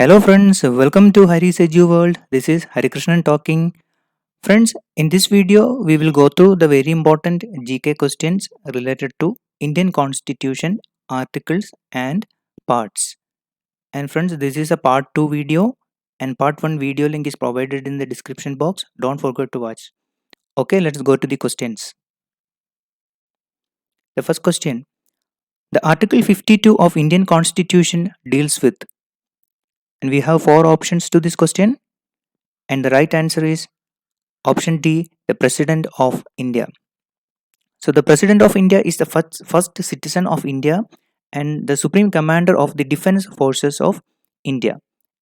Hello friends, welcome to Hari's Edu World. This is Hari Krishnan talking. Friends, in this video we will go through the very important GK questions related to Indian Constitution, articles and parts. And friends, this is a part 2 video and part 1 video link is provided in the description box. Don't forget to watch. Okay, let's go to the questions. The first question. The Article 52 of Indian Constitution deals with, and we have four options to this question, and the right answer is option D, the President of India. So, the President of India is the first citizen of India and the Supreme Commander of the Defense Forces of India.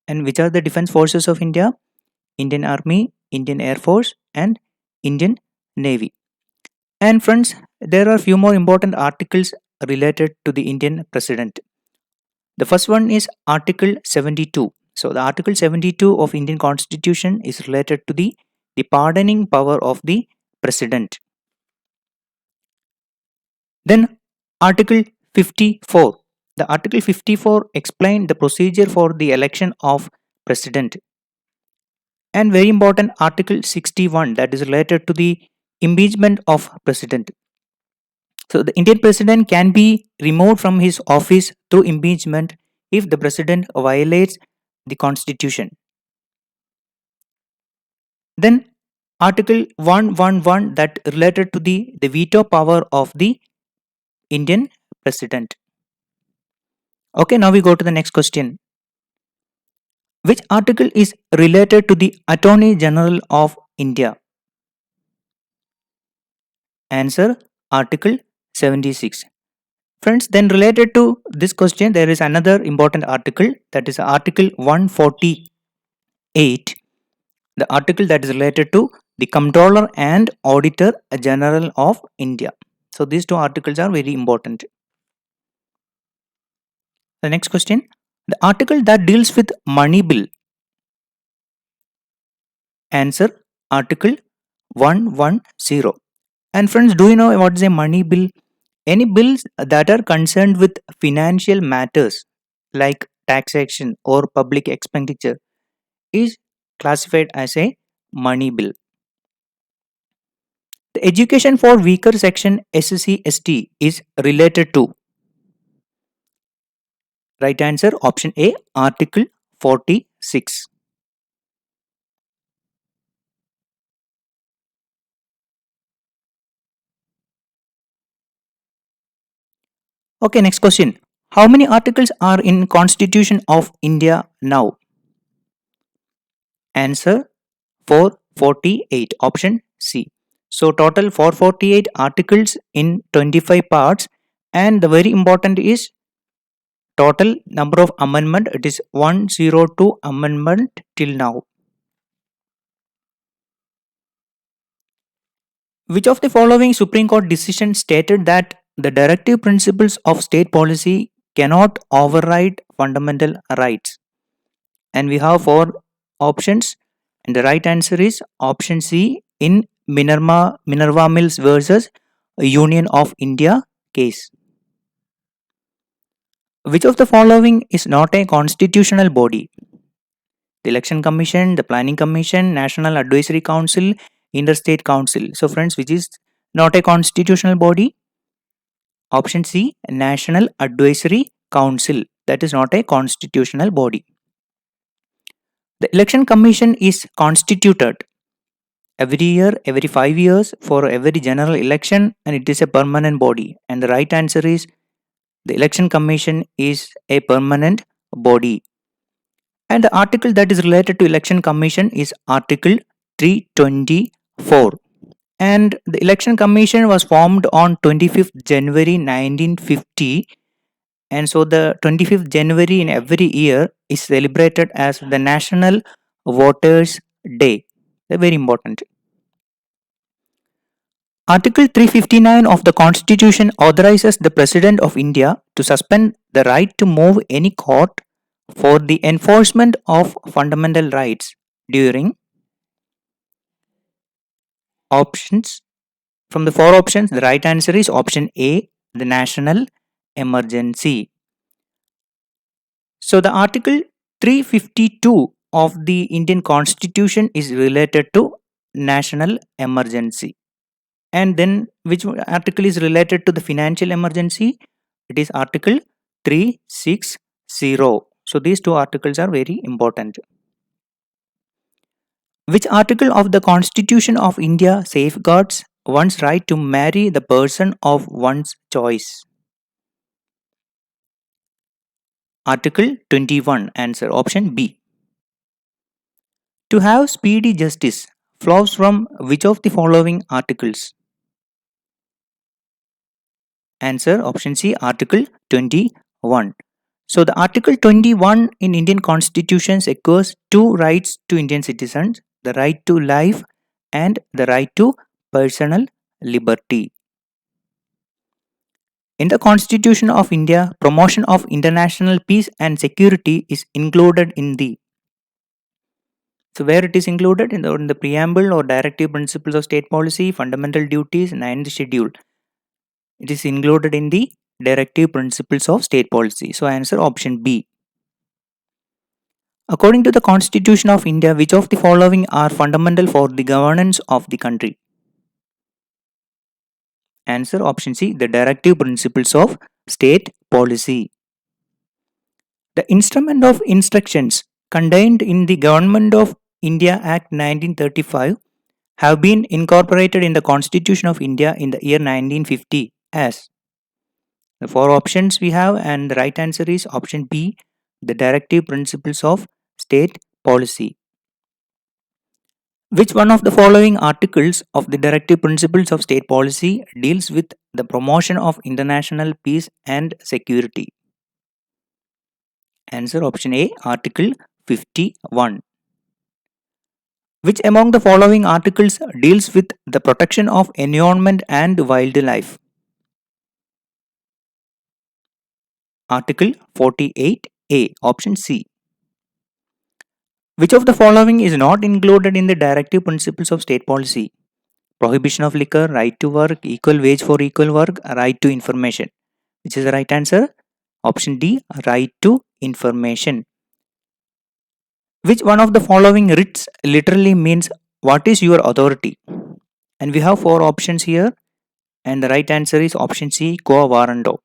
And which are the Defense Forces of India? Indian Army, Indian Air Force, and Indian Navy. And friends, there are few more important articles related to the Indian President. The first one is Article 72. So, the Article 72 of Indian Constitution is related to the pardoning power of the President. Then Article 54. The Article 54 explained the procedure for the election of President. And very important Article 61, that is related to the impeachment of President. So the Indian President can be removed from his office through impeachment if the President violates the Constitution. Then Article 111, that related to the veto power of the Indian President. Okay, now we go to the next question. Which article is related to the Attorney General of India? Answer, Article 76. Friends, then related to this question, there is another important article, that is Article 148, the article that is related to the Comptroller and Auditor General of India. So these two articles are very important. The next question, the article that deals with money bill. Answer, Article 110. And friends, do you know what is a money bill? Any bills that are concerned with financial matters like taxation or public expenditure is classified as a money bill. The education for weaker section SC/ST is related to. Right answer, option A, Article 46. Okay, next question. How many articles are in Constitution of India now? Answer, 448, option C. So total 448 articles in 25 parts, and the very important is total number of amendment, it is 102 amendment till now. Which of the following Supreme Court decision stated that the directive principles of state policy cannot override fundamental rights? And we have four options, and the right answer is option C, in Minerva Mills versus Union of India case. Which of the following is not a constitutional body? The Election Commission, the Planning Commission, National Advisory Council, Interstate Council. So friends, which is not a constitutional body? Option C, National Advisory Council. That is not a constitutional body. The Election Commission is constituted every year, every 5 years for every general election, and it is a permanent body. And the right answer is the Election Commission is a permanent body. And the article that is related to Election Commission is Article 324. And the Election Commission was formed on 25th January 1950. And so the 25th January in every year is celebrated as the National Voters' Day. They're very important. Article 359 of the Constitution authorizes the President of India to suspend the right to move any court for the enforcement of fundamental rights during options. From the four options, the right answer is option A, the national emergency. So the article 352 of the Indian Constitution is related to national emergency. And then which article is related to the financial emergency? It is Article 360. So these two articles are very important. Which article of the Constitution of India safeguards one's right to marry the person of one's choice? Article 21. Answer option B. To have speedy justice flows from which of the following articles? Answer option C. Article 21. So the Article 21 in Indian Constitution secures two rights to Indian citizens: the right to life and the right to personal liberty. In the Constitution of India, promotion of international peace and security is included in the, so where it is included in the preamble or directive principles of state policy, fundamental duties, ninth schedule. It is included in the directive principles of state policy. So answer option B. According to the Constitution of India, which of the following are fundamental for the governance of the country? Answer option C. The directive principles of state policy. The instrument of instructions contained in the Government of India Act 1935 have been incorporated in the Constitution of India in the year 1950 as. The four options we have, and the right answer is option B, the directive principles of state policy. Which one of the following articles of the directive principles of state policy deals with the promotion of international peace and security? Answer option A, Article 51. Which among the following articles deals with the protection of environment and wildlife? Article 48A, option C. Which of the following is not included in the directive principles of state policy? Prohibition of liquor, right to work, equal wage for equal work, right to information. Which is the right answer? Option D, right to information. Which one of the following writs literally means what is your authority? And we have four options here, and the right answer is option C, quo warranto.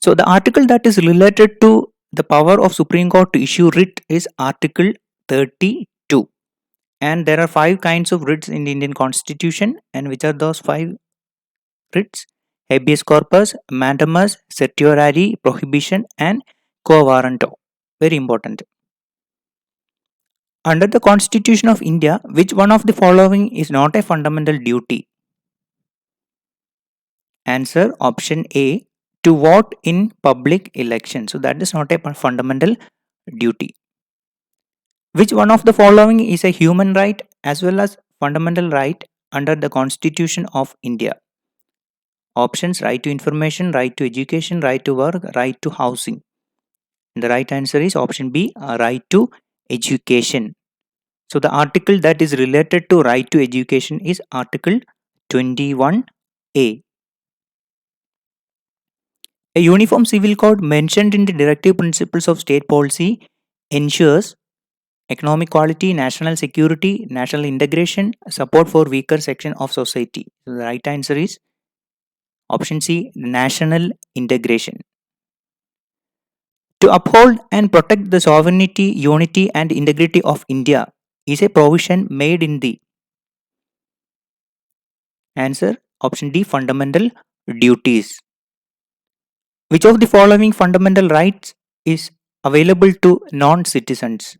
So the article that is related to the power of Supreme Court to issue writ is Article 32. And there are 5 kinds of writs in the Indian Constitution. And which are those 5 writs? Habeas corpus, mandamus, certiorari, prohibition, and quo warranto. Very important. Under the Constitution of India, which one of the following is not a fundamental duty? Answer option A, to vote in public election. So that is not a fundamental duty. Which one of the following is a human right as well as fundamental right under the Constitution of India? Options: right to information, right to education, right to work, right to housing. And the right answer is option B, right to education. So the article that is related to right to education is Article 21A. A uniform civil code mentioned in the directive principles of state policy ensures economic equality, national security, national integration, support for weaker section of society. So the right answer is option C, national integration. To uphold and protect the sovereignty, unity, and integrity of India is a provision made in the. Answer option D, fundamental duties. Which of the following fundamental rights is available to non-citizens?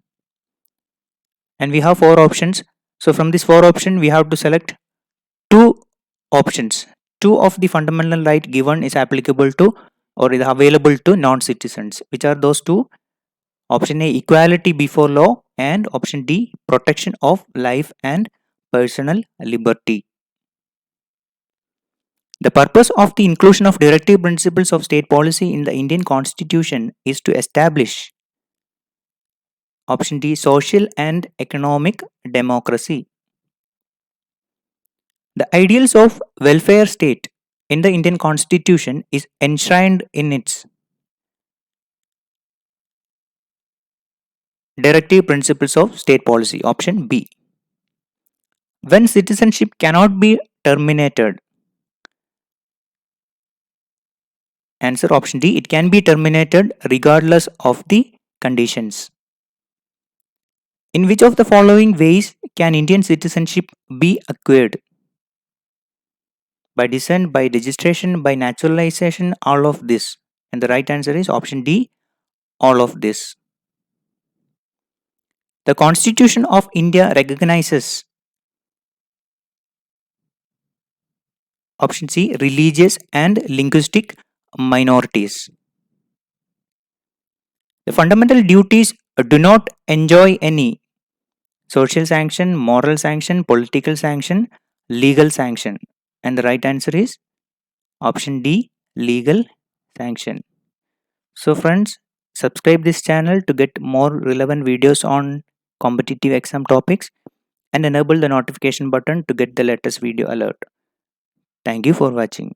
And we have 4 options. So from these 4 options, we have to select 2 options. 2 of the fundamental right given is applicable to or is available to non-citizens. Which are those 2? Option A, equality before law, and option D, protection of life and personal liberty. The purpose of the inclusion of directive principles of state policy in the Indian Constitution is to establish option D, social and economic democracy. The ideals of welfare state in the Indian Constitution is enshrined in its. Directive principles of state policy. Option B. When citizenship cannot be terminated. Answer option D. It can be terminated regardless of the conditions. In which of the following ways can Indian citizenship be acquired? By descent, by registration, by naturalization, all of this. And the right answer is option D, all of this. The Constitution of India recognizes option C, religious and linguistic minorities. The fundamental duties do not enjoy any social sanction, moral sanction, political sanction, legal sanction. And the right answer is option D, legal sanction. So friends, subscribe this channel to get more relevant videos on competitive exam topics and enable the notification button to get the latest video alert. Thank you for watching.